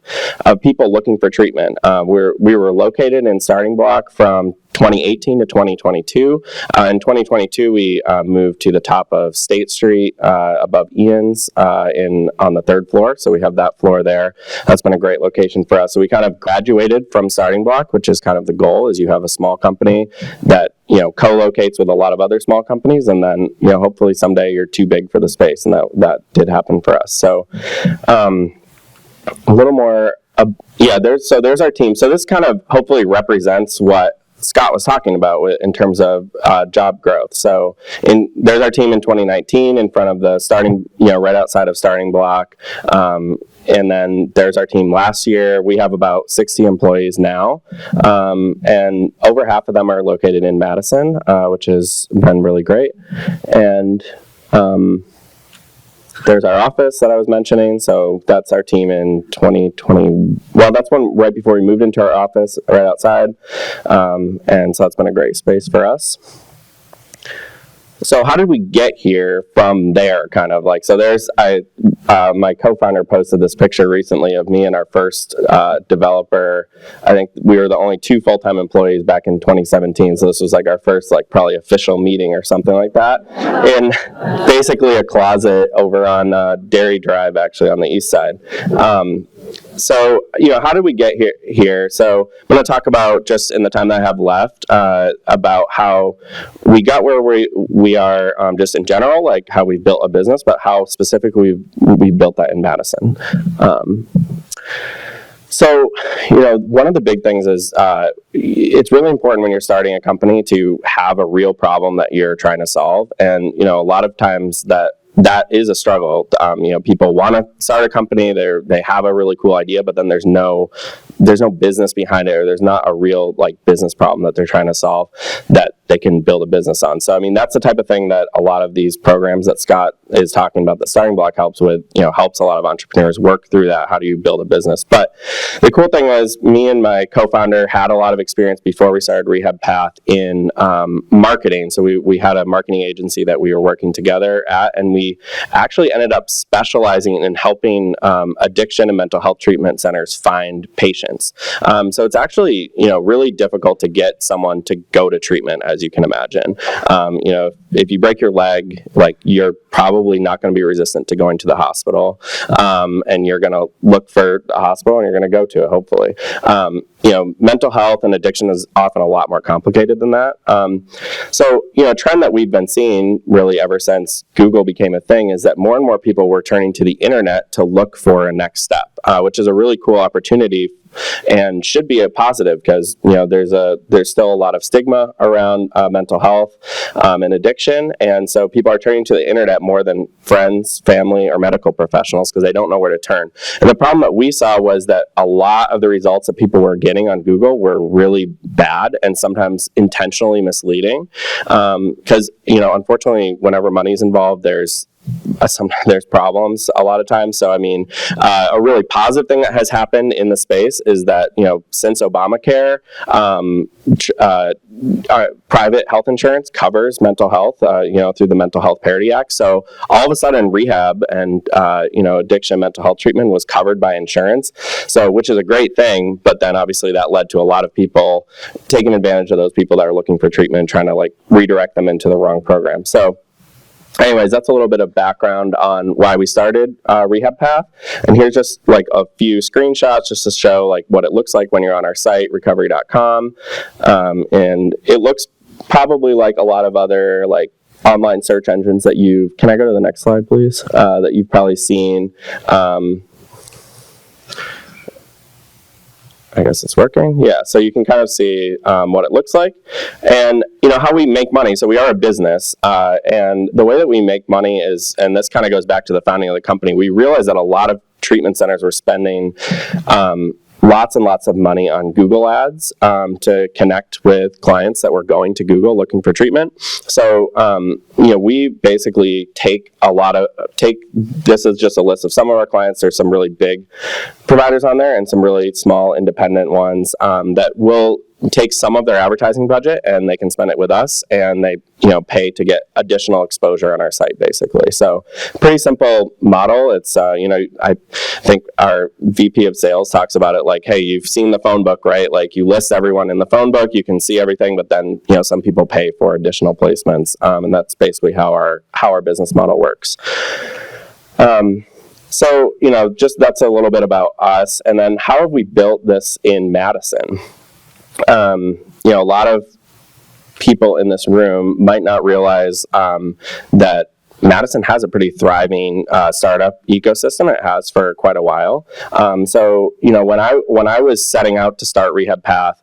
[SPEAKER 2] of people looking for treatment. We were located in StartingBlock from 2018 to 2022. In 2022, we moved to the top of State Street above Ian's on the 3rd floor. So we have that floor there. That's been a great location for us. So we kind of graduated from StartingBlock, which is kind of the goal, is you have a small company that co-locates with a lot of other small companies, and then hopefully someday you're too big for the space, and that did happen for us. So a little more, there's our team. So this kind of hopefully represents what Scott was talking about in terms of job growth. So there's our team in 2019 in front of the right outside of StartingBlock. And then there's our team last year. We have about 60 employees now. And over half of them are located in Madison, which has been really great. And there's our office that I was mentioning. So that's our team in 2020. Well, that's right before we moved into our office right outside. And so that's been a great space for us. So how did we get here from there, kind of like, so my co-founder posted this picture recently of me and our first developer. I think we were the only 2 full-time employees back in 2017, so this was like our first like probably official meeting or something like that, in basically a closet over on Dairy Drive, actually on the east side. So, how did we get here? So I'm going to talk about, just in the time that I have left, about how we got where we are, just in general, like how we built a business, but how specifically we built that in Madison. So, one of the big things is it's really important when you're starting a company to have a real problem that you're trying to solve. And, a lot of times that is a struggle. People want to start a company, they have a really cool idea, but then there's no business behind it, or there's not a real like business problem that they're trying to solve that they can build a business on. So, that's the type of thing that a lot of these programs that Scott is talking about, that StartingBlock helps with, helps a lot of entrepreneurs work through that. How do you build a business? But the cool thing was, me and my co-founder had a lot of experience before we started RehabPath in marketing. So we had a marketing agency that we were working together at, and we actually ended up specializing in helping addiction and mental health treatment centers find patients. So it's actually, really difficult to get someone to go to treatment, as you can imagine. If you break your leg, like, you're probably not going to be resistant to going to the hospital, and you're going to look for a hospital and you're going to go to it, hopefully. Mental health and addiction is often a lot more complicated than that. So, a trend that we've been seeing really ever since Google became a thing is that more and more people were turning to the internet to look for a next step, which is a really cool opportunity and should be a positive, because there's still a lot of stigma around mental health and addiction, and so people are turning to the internet more than friends, family, or medical professionals, because they don't know where to turn. And the problem that we saw was that a lot of the results that people were getting on Google were really bad and sometimes intentionally misleading, because unfortunately, whenever money's involved, there's problems a lot of times. So, a really positive thing that has happened in the space is that, since Obamacare, private health insurance covers mental health, through the Mental Health Parity Act. So all of a sudden, rehab and, addiction mental health treatment was covered by insurance. So, which is a great thing. But then obviously that led to a lot of people taking advantage of those people that are looking for treatment, trying to like redirect them into the wrong program. So, anyways, that's a little bit of background on why we started RehabPath. And here's just like a few screenshots just to show like what it looks like when you're on our site, recovery.com. And it looks probably like a lot of other like online search engines that can I go to the next slide, please? That you've probably seen. I guess it's working. Yeah, so you can kind of see what it looks like. And, how we make money. So we are a business, and the way that we make money is, and this kind of goes back to the founding of the company, we realized that a lot of treatment centers were spending lots and lots of money on Google ads to connect with clients that were going to Google looking for treatment. So, we basically take this is just a list of some of our clients. There's some really big providers on there and some really small independent ones that will take some of their advertising budget and they can spend it with us, and they pay to get additional exposure on our site, basically. So pretty simple model. It's I think our VP of sales talks about it like, hey, you've seen the phone book, right? Like, you list everyone in the phone book, you can see everything, but then some people pay for additional placements, and that's basically how our business model works. So just that's a little bit about us, and then how have we built this in Madison? A lot of people in this room might not realize that Madison has a pretty thriving startup ecosystem. It has for quite a while. So, when I was setting out to start RehabPath,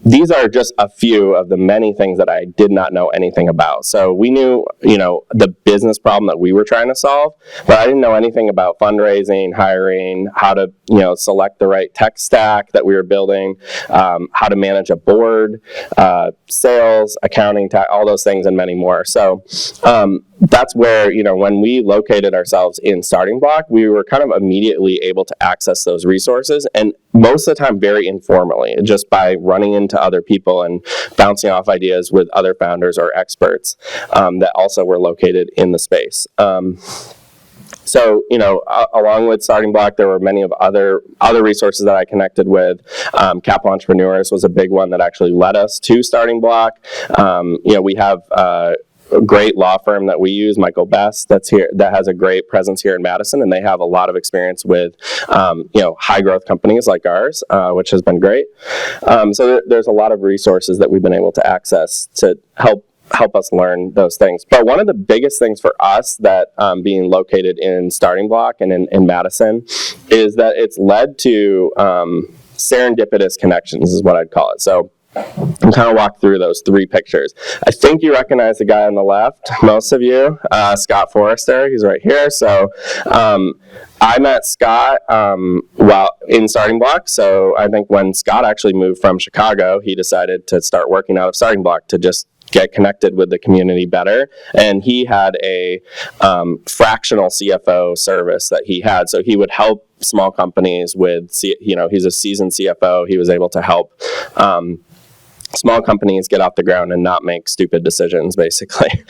[SPEAKER 2] these are just a few of the many things that I did not know anything about. So we knew, the business problem that we were trying to solve, but I didn't know anything about fundraising, hiring, how to, select the right tech stack that we were building, how to manage a board, sales, accounting, all those things, and many more. So, that's where, when we located ourselves in StartingBlock, we were kind of immediately able to access those resources, and most of the time very informally, just by running into other people and bouncing off ideas with other founders or experts that also were located in the space. So, along with StartingBlock, there were many of other resources that I connected with. Capital Entrepreneurs was a big one that actually led us to StartingBlock. We have a great law firm that we use, Michael Best, that has a great presence here in Madison, and they have a lot of experience with, high growth companies like ours, which has been great. So there's a lot of resources that we've been able to access to help us learn those things. But one of the biggest things for us that being located in StartingBlock and in Madison is that it's led to serendipitous connections, is what I'd call it. So I'm kind of walk through those three pictures. I think you recognize the guy on the left, most of you, Scott Forrester. He's right here. So I met Scott while in StartingBlock. So I think when Scott actually moved from Chicago, he decided to start working out of StartingBlock to just get connected with the community better. And he had a fractional CFO service that he had. So he would help small companies with, he's a seasoned CFO. He was able to help small companies get off the ground and not make stupid decisions, basically.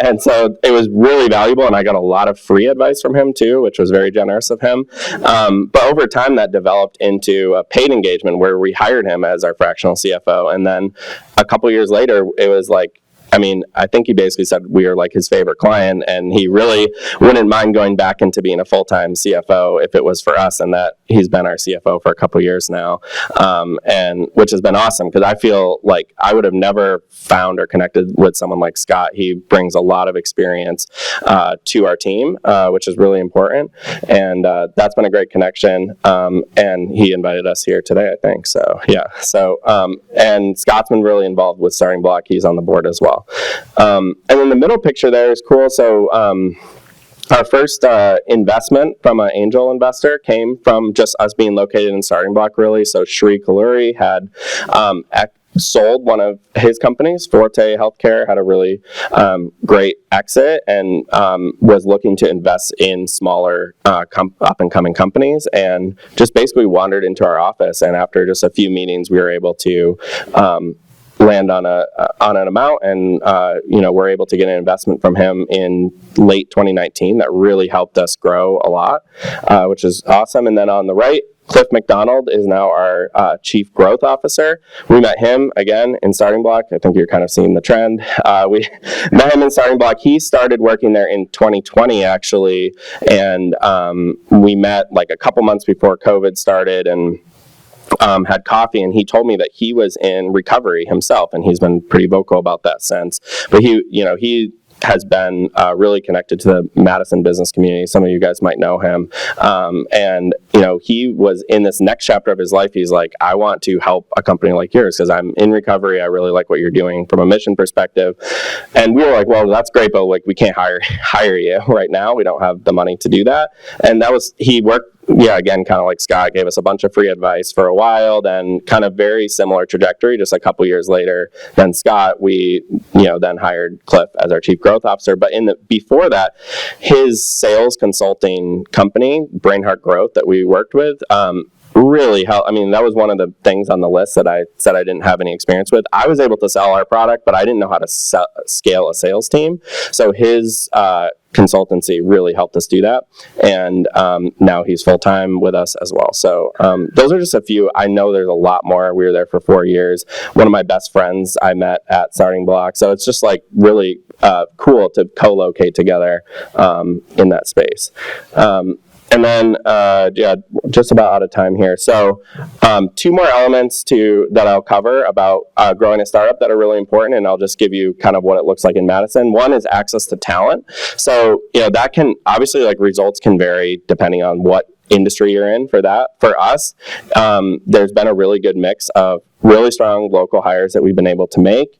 [SPEAKER 2] And so it was really valuable, and I got a lot of free advice from him too, which was very generous of him. But over time, that developed into a paid engagement where we hired him as our fractional CFO. And then a couple years later, it was like, I think he basically said we are like his favorite client, and he really wouldn't mind going back into being a full-time CFO if it was for us, and that he's been our CFO for a couple years now, and which has been awesome, because I feel like I would have never found or connected with someone like Scott. He brings a lot of experience to our team, which is really important, and that's been a great connection, and he invited us here today, I think, so yeah. So, and Scott's been really involved with StartingBlock. He's on the board as well. And then the middle picture there is cool. So our first investment from an angel investor came from just us being located in StartingBlock, really. So Shri Kalluri had sold one of his companies, Forte Healthcare, had a really great exit, and was looking to invest in smaller up-and-coming companies, and just basically wandered into our office. And after just a few meetings, we were able to land on an amount, and we're able to get an investment from him in late 2019 that really helped us grow a lot, which is awesome. And then on the right, Cliff McDonald is now our Chief Growth Officer. We met him again in StartingBlock. I think you're kind of seeing the trend. We met him in StartingBlock. He started working there in 2020, actually, and we met like a couple months before COVID started, and had coffee, and he told me that he was in recovery himself, and he's been pretty vocal about that since. But he has been really connected to the Madison business community. Some of you guys might know him. And he was in this next chapter of his life. He's like, I want to help a company like yours because I'm in recovery. I really like what you're doing from a mission perspective. And we were like, well, that's great, but like we can't hire you right now. We don't have the money to do that. And he worked, again, kind of like Scott, gave us a bunch of free advice for a while, then kind of very similar trajectory. Just a couple years later than Scott, we, then hired Cliff as our Chief Growth Officer. But before that, his sales consulting company, Brainheart Growth, that we worked with, really helped. That was one of the things on the list that I said I didn't have any experience with. I was able to sell our product, but I didn't know how to scale a sales team. So his consultancy really helped us do that. And now he's full-time with us as well. So those are just a few. I know there's a lot more. We were there for 4 years. One of my best friends I met at StartingBlock. So it's just like really cool to co-locate together in that space. And then, just about out of time here. So, two more elements that I'll cover about growing a startup that are really important, and I'll just give you kind of what it looks like in Madison. One is access to talent. So, that can obviously, like, results can vary depending on what industry you're in. For us, there's been a really good mix of really strong local hires that we've been able to make.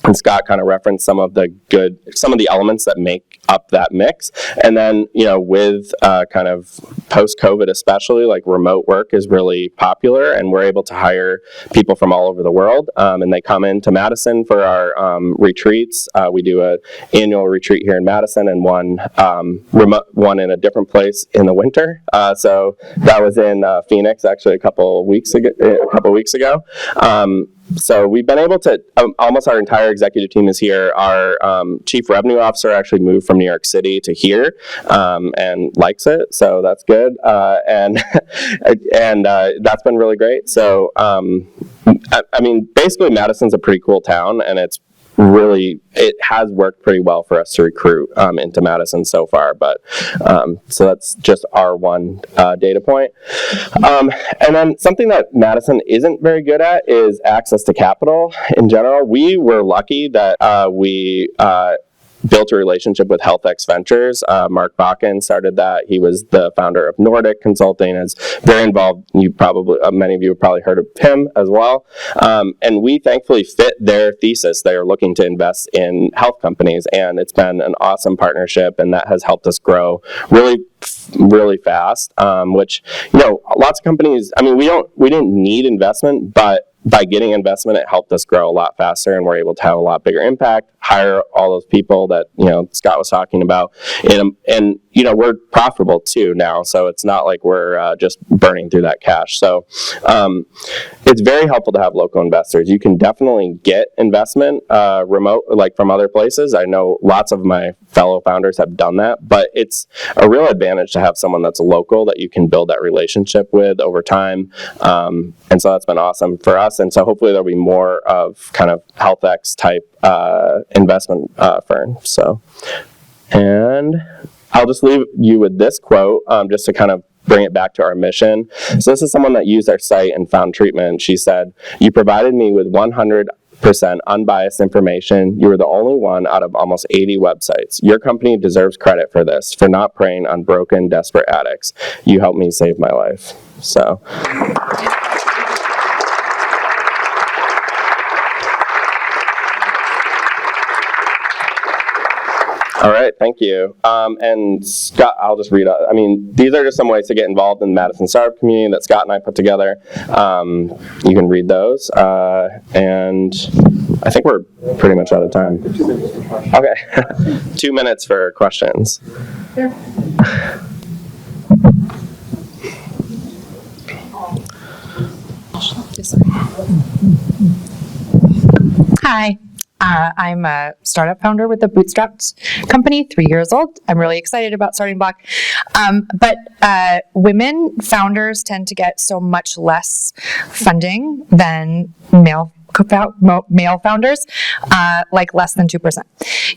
[SPEAKER 2] And Scott kind of referenced some of the elements that make up that mix. And then, with kind of post-COVID especially, like remote work is really popular, and we're able to hire people from all over the world. And they come into Madison for our retreats. We do an annual retreat here in Madison and one in a different place in the winter. So that was in Phoenix actually a couple weeks ago. So we've been able to, almost our entire executive team is here. Our chief revenue officer actually moved from New York City to here and likes it, so that's good. And that's been really great. So, basically Madison's a pretty cool town, and it has worked pretty well for us to recruit into Madison so far, but so that's just our one data point. And then something that Madison isn't very good at is access to capital in general. We were lucky that we built a relationship with HealthX Ventures. Mark Bakken started that. He was the founder of Nordic Consulting, is very involved. Many of you have probably heard of him as well. And we thankfully fit their thesis. They are looking to invest in health companies, and it's been an awesome partnership, and that has helped us grow really fast, which, lots of companies, we didn't need investment, but by getting investment, it helped us grow a lot faster, and we're able to have a lot bigger impact, hire all those people that, Scott was talking about. And we're profitable too now, so it's not like we're just burning through that cash. So it's very helpful to have local investors. You can definitely get investment remote, like from other places. I know lots of my fellow founders have done that, but it's a real advantage to have someone that's local that you can build that relationship with over time. And so that's been awesome for us. And so hopefully there'll be more of kind of HealthX type investment firms. So, and I'll just leave you with this quote, just to kind of bring it back to our mission. So this is someone that used our site and found treatment. She said, "You provided me with 100% unbiased information. You were the only one out of almost 80 websites. Your company deserves credit for this, for not preying on broken, desperate addicts. You helped me save my life." So. All right, thank you. And Scott, I'll just read out. These are just some ways to get involved in the Madison startup community that Scott and I put together. You can read those. And I think we're pretty much out of time. Okay, 2 minutes for questions. Sure.
[SPEAKER 8] Hi. I'm a startup founder with a bootstrapped company, 3 years old. I'm really excited about StartingBlock. But women founders tend to get so much less funding than male founders, like less than 2%.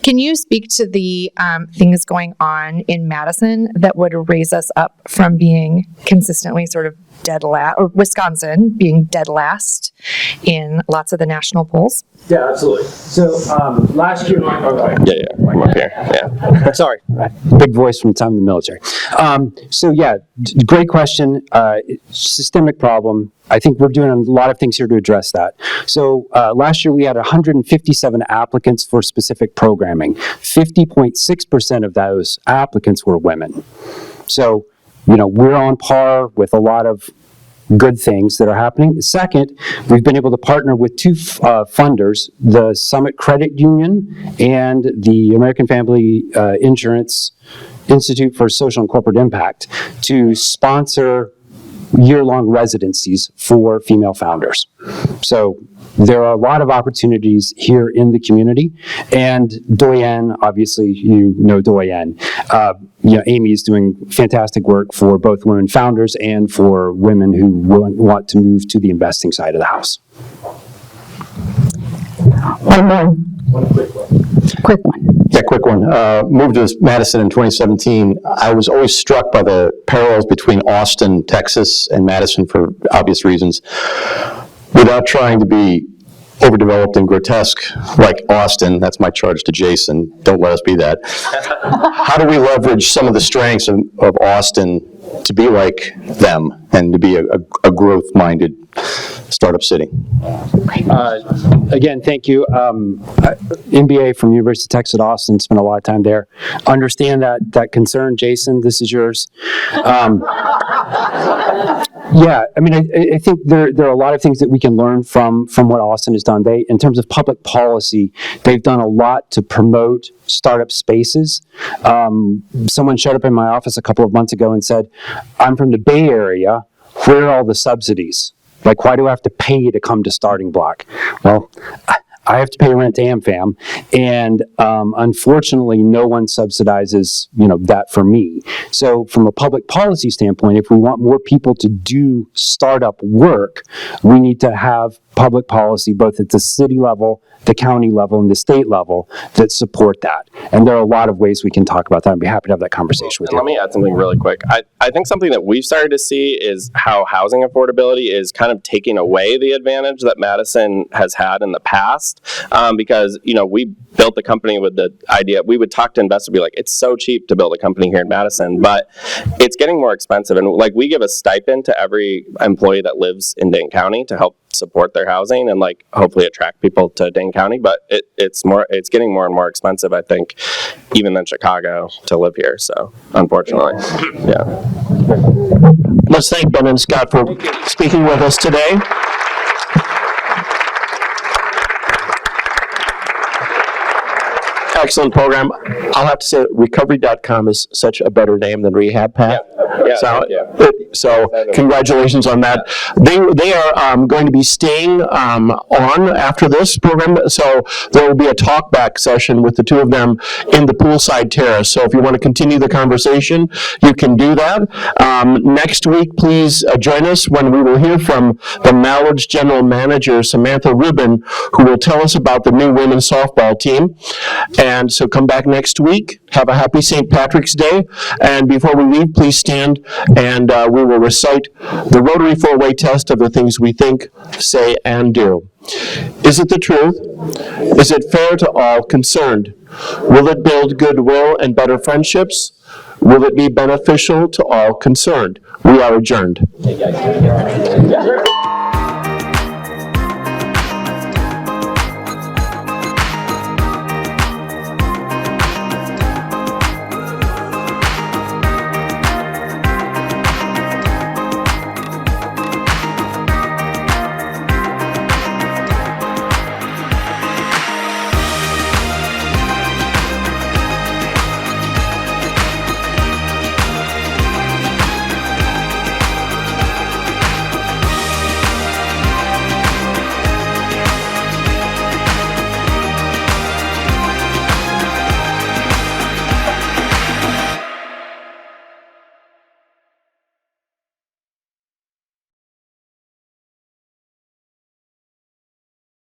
[SPEAKER 8] Can you speak to the things going on in Madison that would raise us up from being consistently sort of dead last, or Wisconsin being dead last in lots of the national polls?
[SPEAKER 7] Yeah, absolutely. So last year,
[SPEAKER 2] I'm up here. Yeah.
[SPEAKER 7] Sorry, big voice from the time in the military. Great question. Systemic problem. I think we're doing a lot of things here to address that. So last year we had 157 applicants for specific programming. 50.6% of those applicants were women. So, we're on par with a lot of good things that are happening. Second, we've been able to partner with two funders, the Summit Credit Union and the American Family Insurance Institute for Social and Corporate Impact, to sponsor year-long residencies for female founders. So there are a lot of opportunities here in the community. And Doyen, obviously, Doyen. Amy is doing fantastic work for both women founders and for women who want to move to the investing side of the house.
[SPEAKER 4] One quick one. Yeah, quick one. Moved to Madison in 2017. I was always struck by the parallels between Austin, Texas, and Madison for obvious reasons. Without trying to be overdeveloped and grotesque like Austin, that's my charge to Jason, don't let us be that. How do we leverage some of the strengths of Austin to be like them and to be a growth-minded
[SPEAKER 1] Startup City.
[SPEAKER 7] Again, thank you. MBA from University of Texas at Austin, spent a lot of time there. Understand that concern, Jason, this is yours. Yeah, I mean, I think there are a lot of things that we can learn from what Austin has done. In terms of public policy, they've done a lot to promote startup spaces. Someone showed up in my office a couple of months ago and said, I'm from the Bay Area, where are all the subsidies? Like, why do I have to pay to come to StartingBlock? Well, I have to pay rent to AmFam, and unfortunately, no one subsidizes, that for me. So, from a public policy standpoint, if we want more people to do startup work, we need to have public policy both at the city level, the county level, and the state level that support that. And there are a lot of ways we can talk about that. I'd be happy to have that conversation with you.
[SPEAKER 2] Let me add something really quick. I think something that we've started to see is how housing affordability is kind of taking away the advantage that Madison has had in the past. Because, we built the company with the idea, we would talk to investors, be like, it's so cheap to build a company here in Madison, but it's getting more expensive. And we give a stipend to every employee that lives in Dane County to help support their housing and hopefully attract people to Dane County, but it's getting more and more expensive, I think, even than Chicago to live here. So unfortunately, yeah.
[SPEAKER 1] Let's thank Ben and Scott for speaking with us today. Excellent program. I'll have to say recovery.com is such a better name than RehabPath.
[SPEAKER 2] Yeah,
[SPEAKER 1] so congratulations on that. They are going to be staying on after this program, so there will be a talk back session with the two of them in the poolside terrace. So if you want to continue the conversation, you can do that. Next week, please join us when we will hear from the Mallard's General Manager, Samantha Rubin, who will tell us about the new women's softball team. And so come back next week. Have a happy St. Patrick's Day. And before we leave, please stand and we will recite the Rotary four-way test of the things we think, say, and do. Is it the truth? Is it fair to all concerned? Will it build goodwill and better friendships? Will it be beneficial to all concerned? We are adjourned.